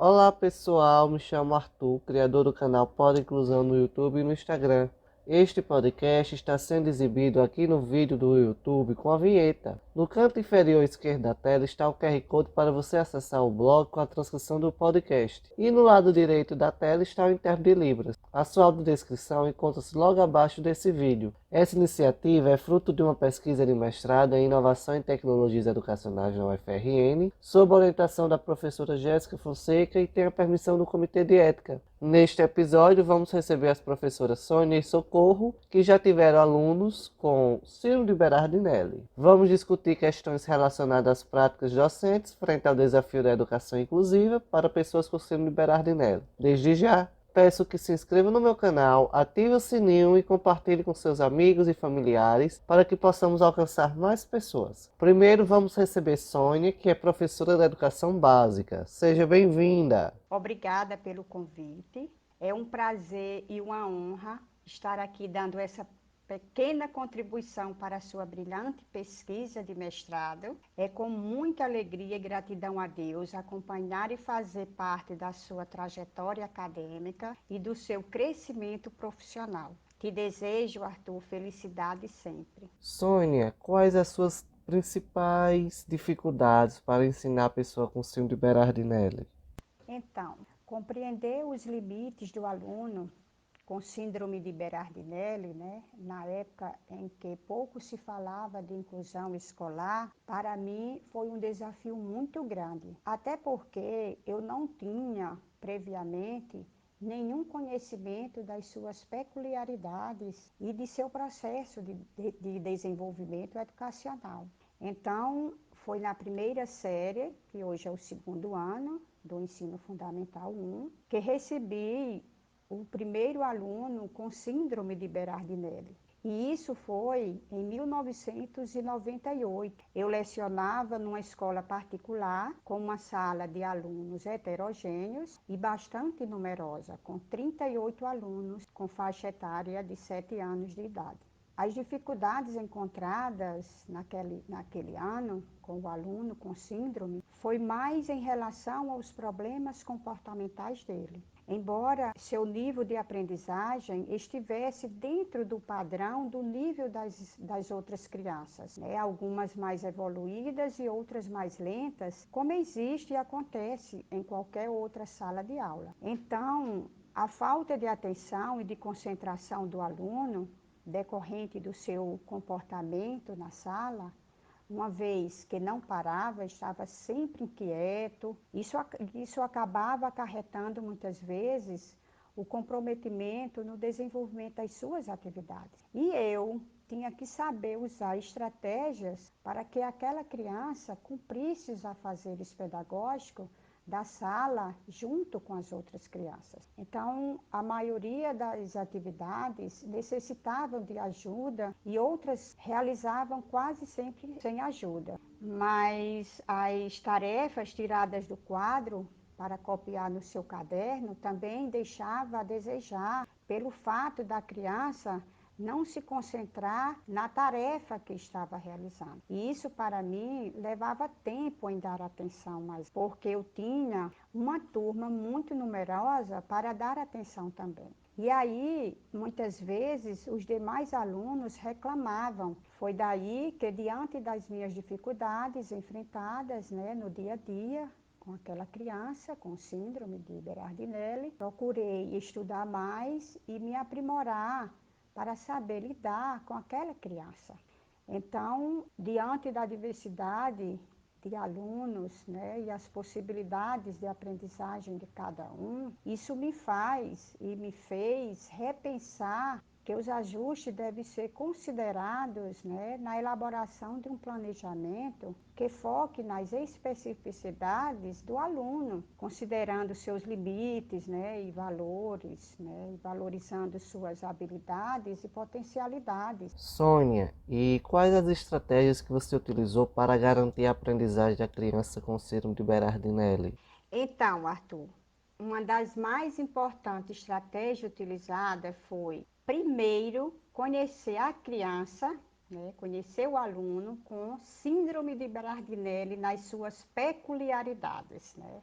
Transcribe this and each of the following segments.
Olá pessoal, me chamo Arthur, criador do canal Pod Inclusão no YouTube e no Instagram. Este podcast está sendo exibido aqui no vídeo do YouTube com a vinheta. No canto inferior esquerdo da tela está o QR Code para você acessar o blog com a transcrição do podcast. E no lado direito da tela está o Intérprete de Libras. A sua audiodescrição encontra-se logo abaixo desse vídeo. Essa iniciativa é fruto de uma pesquisa de mestrado em Inovação em Tecnologias Educacionais na UFRN, sob a orientação da professora Jéssica Fonseca e tem a permissão do Comitê de Ética. Neste episódio, vamos receber as professoras Sônia e Socorro, que já tiveram alunos com síndrome de Berardinelli. Vamos discutir questões relacionadas às práticas docentes frente ao desafio da educação inclusiva para pessoas com síndrome de Berardinelli. Desde já, peço que se inscreva no meu canal, ative o sininho e compartilhe com seus amigos e familiares para que possamos alcançar mais pessoas. Primeiro vamos receber Sônia, que é professora da Educação Básica. Seja bem-vinda! Obrigada pelo convite. É um prazer e uma honra estar aqui dando essa pequena contribuição para a sua brilhante pesquisa de mestrado. É com muita alegria e gratidão a Deus acompanhar e fazer parte da sua trajetória acadêmica e do seu crescimento profissional. Te desejo, Arthur, felicidade sempre. Sônia, quais as suas principais dificuldades para ensinar a pessoa com síndrome de Berardinelli? Então, compreender os limites do aluno com síndrome de Berardinelli, né, na época em que pouco se falava de inclusão escolar, para mim foi um desafio muito grande. Até porque eu não tinha previamente nenhum conhecimento das suas peculiaridades e de seu processo de desenvolvimento educacional. Então, foi na primeira série, que hoje é o segundo ano do ensino fundamental 1, que recebi o primeiro aluno com síndrome de Berardinelli. E isso foi em 1998. Eu lecionava numa escola particular, com uma sala de alunos heterogêneos e bastante numerosa, com 38 alunos com faixa etária de 7 anos de idade. As dificuldades encontradas naquele ano com o aluno com síndrome foi mais em relação aos problemas comportamentais dele. Embora seu nível de aprendizagem estivesse dentro do padrão do nível das outras crianças, né? Algumas mais evoluídas e outras mais lentas, como existe e acontece em qualquer outra sala de aula. Então, a falta de atenção e de concentração do aluno, decorrente do seu comportamento na sala, uma vez que não parava, estava sempre inquieto. Isso acabava acarretando muitas vezes o comprometimento no desenvolvimento das suas atividades. E eu tinha que saber usar estratégias para que aquela criança cumprisse os afazeres pedagógicos da sala junto com as outras crianças. Então, a maioria das atividades necessitavam de ajuda e outras realizavam quase sempre sem ajuda. Mas as tarefas tiradas do quadro para copiar no seu caderno também deixava a desejar pelo fato da criança não se concentrar na tarefa que estava realizando. E isso, para mim, levava tempo em dar atenção, mas porque eu tinha uma turma muito numerosa para dar atenção também. E aí, muitas vezes, os demais alunos reclamavam. Foi daí que, diante das minhas dificuldades enfrentadas, né, no dia a dia, com aquela criança com síndrome de Berardinelli, procurei estudar mais e me aprimorar para saber lidar com aquela criança. Então, diante da diversidade de alunos, né, e as possibilidades de aprendizagem de cada um, isso me faz e me fez repensar que os ajustes devem ser considerados, né, na elaboração de um planejamento que foque nas especificidades do aluno, considerando seus limites, né, e valores, né, e valorizando suas habilidades e potencialidades. Sônia, e quais as estratégias que você utilizou para garantir a aprendizagem da criança com síndrome de Berardinelli? Então, Arthur, uma das mais importantes estratégias utilizadas foi, primeiro, conhecer a criança, né, conhecer o aluno com síndrome de Berardinelli nas suas peculiaridades, né,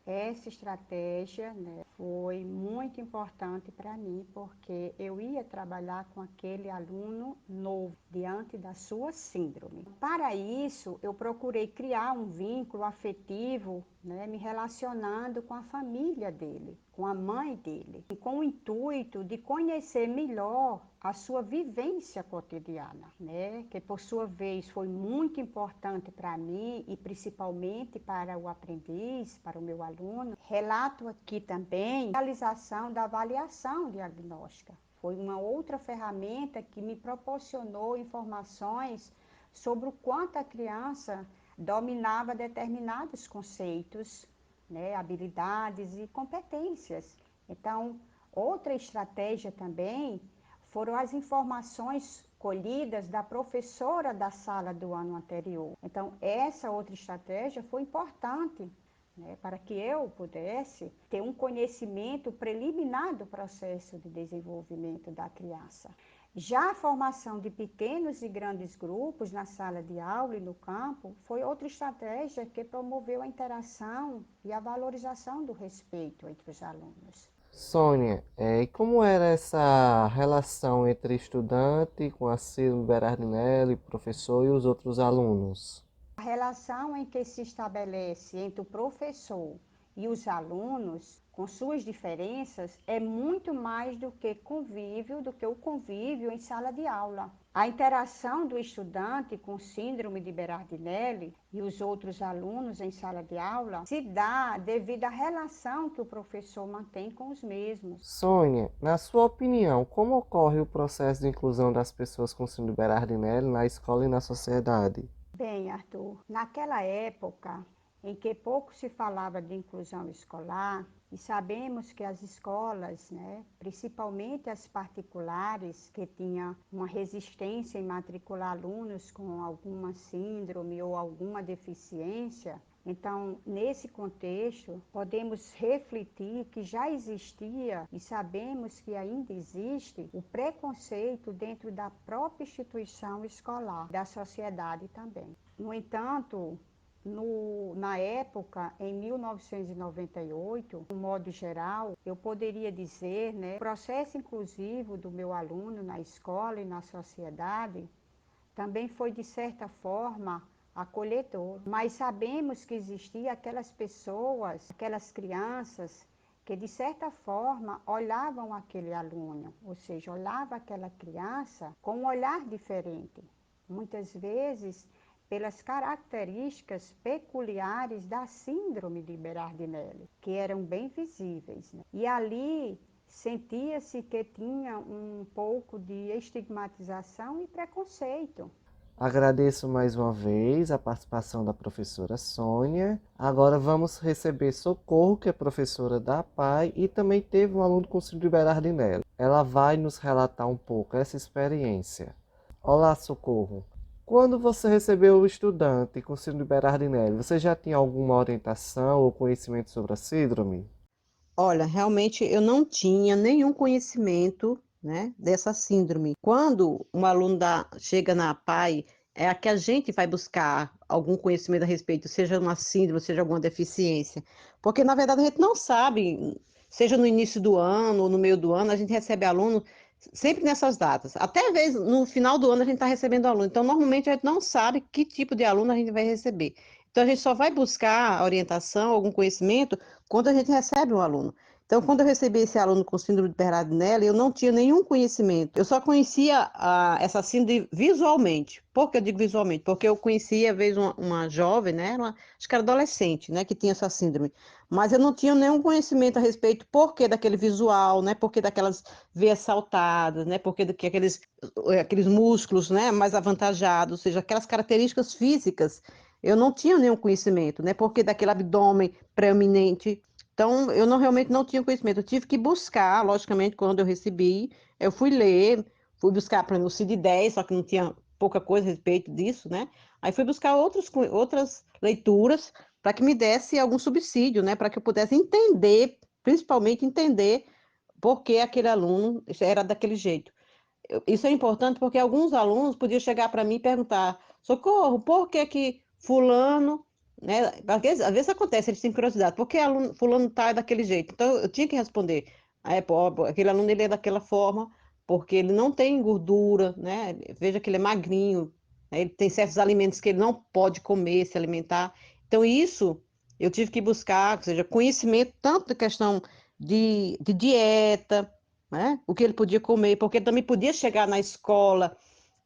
Essa estratégia, né, foi muito importante para mim, porque eu ia trabalhar com aquele aluno novo, diante da sua síndrome. Para isso, eu procurei criar um vínculo afetivo, né, me relacionando com a família dele, com a mãe dele, com o intuito de conhecer melhor a sua vivência cotidiana, né, que por sua vez foi muito importante para mim e principalmente para o aprendiz, para o meu aluno. Relato aqui também a realização da avaliação diagnóstica. Foi uma outra ferramenta que me proporcionou informações sobre o quanto a criança dominava determinados conceitos, né, habilidades e competências. Então, outra estratégia também foram as informações colhidas da professora da sala do ano anterior. Então, essa outra estratégia foi importante, né, para que eu pudesse ter um conhecimento preliminar do processo de desenvolvimento da criança. Já a formação de pequenos e grandes grupos na sala de aula e no campo foi outra estratégia que promoveu a interação e a valorização do respeito entre os alunos. Sônia, e como era essa relação entre estudante com a síndrome Berardinelli, professor e os outros alunos? A relação em que se estabelece entre o professor e os alunos, com suas diferenças, é muito mais do que o convívio em sala de aula. A interação do estudante com síndrome de Berardinelli e os outros alunos em sala de aula se dá devido à relação que o professor mantém com os mesmos. Sônia, na sua opinião, como ocorre o processo de inclusão das pessoas com síndrome Berardinelli na escola e na sociedade? Bem, Arthur, naquela época em que pouco se falava de inclusão escolar, e sabemos que as escolas, né, principalmente as particulares, que tinham uma resistência em matricular alunos com alguma síndrome ou alguma deficiência, então, nesse contexto, podemos refletir que já existia e sabemos que ainda existe o preconceito dentro da própria instituição escolar, da sociedade também. No entanto, na época, em 1998, de um modo geral, eu poderia dizer, né, o processo inclusivo do meu aluno na escola e na sociedade também foi, de certa forma, acolhedor. Mas sabemos que existiam aquelas pessoas, aquelas crianças, que de certa forma olhavam aquele aluno, ou seja, olhava aquela criança com um olhar diferente. Muitas vezes pelas características peculiares da síndrome de Berardinelli, que eram bem visíveis, né? E ali sentia-se que tinha um pouco de estigmatização e preconceito. Agradeço mais uma vez a participação da professora Sônia. Agora vamos receber Socorro, que é professora da PAI e também teve um aluno com síndrome de Berardinelli. Ela vai nos relatar um pouco essa experiência. Olá, Socorro. Quando você recebeu o estudante com síndrome de Berardinelli, você já tinha alguma orientação ou conhecimento sobre a síndrome? Olha, realmente eu não tinha nenhum conhecimento, né, dessa síndrome. Quando um aluno chega na PAI, é a que a gente vai buscar algum conhecimento a respeito, seja uma síndrome, seja alguma deficiência. Porque, na verdade, a gente não sabe, seja no início do ano ou no meio do ano, a gente recebe aluno sempre nessas datas. Até às vezes no final do ano a gente está recebendo aluno. Então, normalmente a gente não sabe que tipo de aluno a gente vai receber. Então, a gente só vai buscar orientação, algum conhecimento quando a gente recebe um aluno. Então, quando eu recebi esse aluno com síndrome de Berardinelli, eu não tinha nenhum conhecimento. Eu só conhecia essa síndrome visualmente. Por que eu digo visualmente? Porque eu conhecia, às vezes, uma jovem, né? Acho que era adolescente, né? Que tinha essa síndrome. Mas eu não tinha nenhum conhecimento a respeito por que daquele visual, né? Por que daquelas veias saltadas, né? Por que aqueles músculos, né? Mais avantajados, ou seja, aquelas características físicas. Eu não tinha nenhum conhecimento, né? Por que daquele abdômen preeminente. Então, eu realmente não tinha conhecimento. Eu tive que buscar, logicamente, quando eu recebi, eu fui ler, fui buscar, por exemplo, o CID-10, só que não tinha pouca coisa a respeito disso, né? Aí fui buscar outras leituras para que me desse algum subsídio, né? Para que eu pudesse entender, principalmente entender por que aquele aluno era daquele jeito. Isso é importante porque alguns alunos podiam chegar para mim e perguntar: Socorro, por que que fulano né? Às vezes acontece, eles têm curiosidade, por que aluno, fulano tá daquele jeito? Então, eu tinha que responder. Aí, pô, aquele aluno, ele é daquela forma, porque ele não tem gordura, né? Veja que ele é magrinho, né? Ele tem certos alimentos que ele não pode comer, se alimentar. Então, isso eu tive que buscar, ou seja, conhecimento tanto da questão de dieta, né? O que ele podia comer, porque ele também podia chegar na escola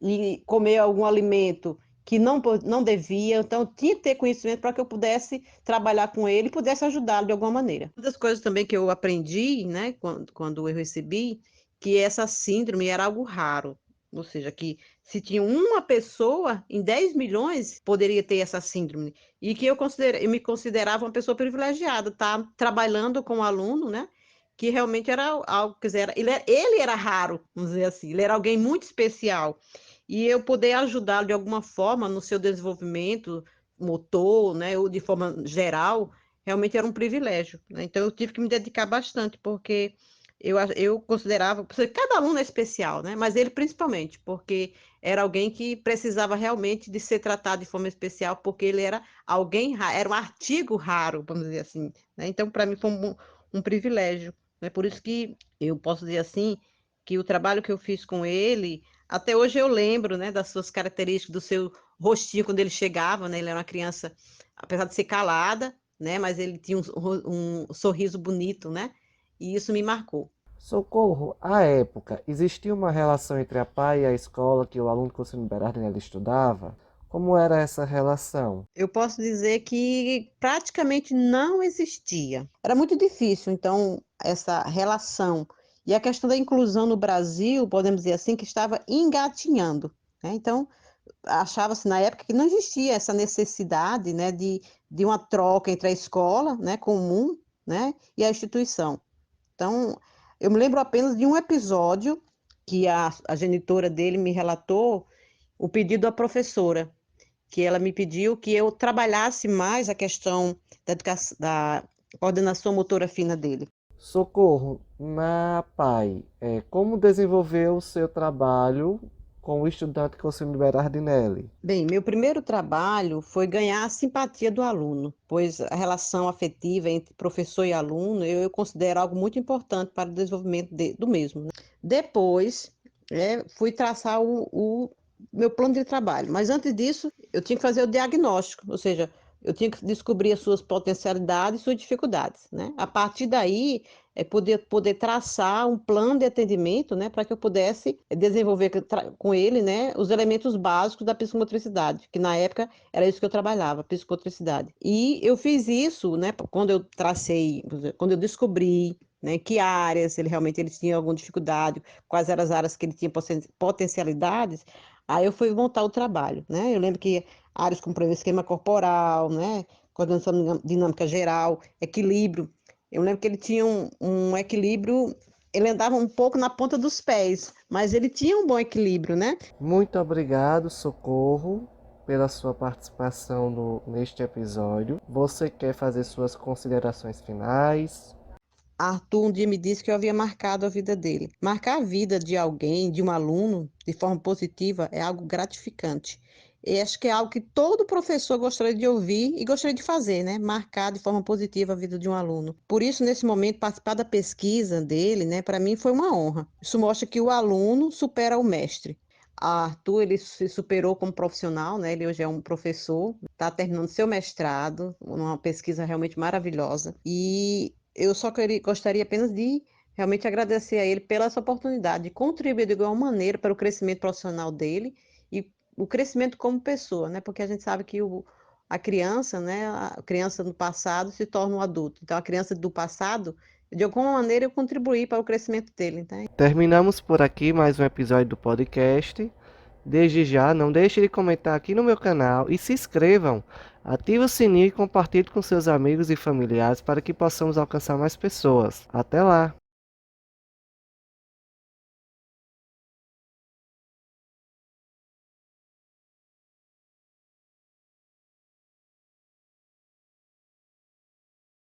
e comer algum alimento que não devia, então tinha que ter conhecimento para que eu pudesse trabalhar com ele e pudesse ajudá-lo de alguma maneira. Uma das coisas também que eu aprendi, né, quando eu recebi, que essa síndrome era algo raro, ou seja, que se tinha uma pessoa em 10 milhões poderia ter essa síndrome, e que eu me considerava uma pessoa privilegiada, tá trabalhando com um aluno, né, que realmente era algo, quer dizer, ele era raro, vamos dizer assim, ele era alguém muito especial, e eu poder ajudá-lo de alguma forma no seu desenvolvimento motor, né, ou de forma geral, realmente era um privilégio, né? Então eu tive que me dedicar bastante, porque eu considerava, cada aluno é especial, né? Mas ele principalmente, porque era alguém que precisava realmente de ser tratado de forma especial, porque ele era alguém, era um artigo raro, vamos dizer assim, né? Então, para mim foi um privilégio, né? Por isso que eu posso dizer assim, que o trabalho que eu fiz com ele até hoje eu lembro, né, das suas características, do seu rostinho quando ele chegava, né? Ele era uma criança, apesar de ser calada, né? Mas ele tinha um sorriso bonito, né? E isso me marcou. Socorro, à época, existia uma relação entre a PAI e a escola que o aluno com síndrome Berardi estudava? Como era essa relação? Eu posso dizer que praticamente não existia. Era muito difícil, então, essa relação. E a questão da inclusão no Brasil, podemos dizer assim, que estava engatinhando, né? Então, achava-se na época que não existia essa necessidade, né, de uma troca entre a escola, né, comum, né, e a instituição. Então, eu me lembro apenas de um episódio que a genitora dele me relatou o pedido da professora, que ela me pediu que eu trabalhasse mais a questão da coordenação motora fina dele. Socorro, na PAI, como desenvolveu o seu trabalho com o estudante com síndrome Berardinelli? Bem, meu primeiro trabalho foi ganhar a simpatia do aluno, pois a relação afetiva entre professor e aluno eu considero algo muito importante para o desenvolvimento do mesmo, né? Depois, fui traçar o meu plano de trabalho, mas antes disso, eu tinha que fazer o diagnóstico, ou seja, eu tinha que descobrir as suas potencialidades e suas dificuldades, né? A partir daí, poder traçar um plano de atendimento, né, para que eu pudesse desenvolver com ele, né, os elementos básicos da psicomotricidade, que na época era isso que eu trabalhava, psicomotricidade. E eu fiz isso, né, quando eu tracei, quando eu descobri, né, que áreas ele tinha alguma dificuldade, quais eram as áreas que ele tinha potencialidades, aí eu fui montar o trabalho, né? Eu lembro que áreas como, por exemplo, esquema corporal, né, coordenação dinâmica geral, equilíbrio. Eu lembro que ele tinha um equilíbrio, ele andava um pouco na ponta dos pés, mas ele tinha um bom equilíbrio, né? Muito obrigado, Socorro, pela sua participação neste episódio. Você quer fazer suas considerações finais? Arthur um dia me disse que eu havia marcado a vida dele. Marcar a vida de alguém, de um aluno, de forma positiva, é algo gratificante. E acho que é algo que todo professor gostaria de ouvir e gostaria de fazer, né? Marcar de forma positiva a vida de um aluno. Por isso, nesse momento, participar da pesquisa dele, né, para mim foi uma honra. Isso mostra que o aluno supera o mestre. Arthur, ele se superou como profissional, né? Ele hoje é um professor, está terminando seu mestrado, uma pesquisa realmente maravilhosa. E eu só gostaria apenas de realmente agradecer a ele pela essa oportunidade de contribuir de igual maneira para o crescimento profissional dele e o crescimento como pessoa, né? Porque a gente sabe que a criança, né? A criança no passado se torna um adulto. Então, a criança do passado, de alguma maneira, eu contribuí para o crescimento dele, né? Terminamos por aqui mais um episódio do podcast. Desde já, não deixe de comentar aqui no meu canal e se inscrevam. Ative o sininho e compartilhe com seus amigos e familiares para que possamos alcançar mais pessoas. Até lá!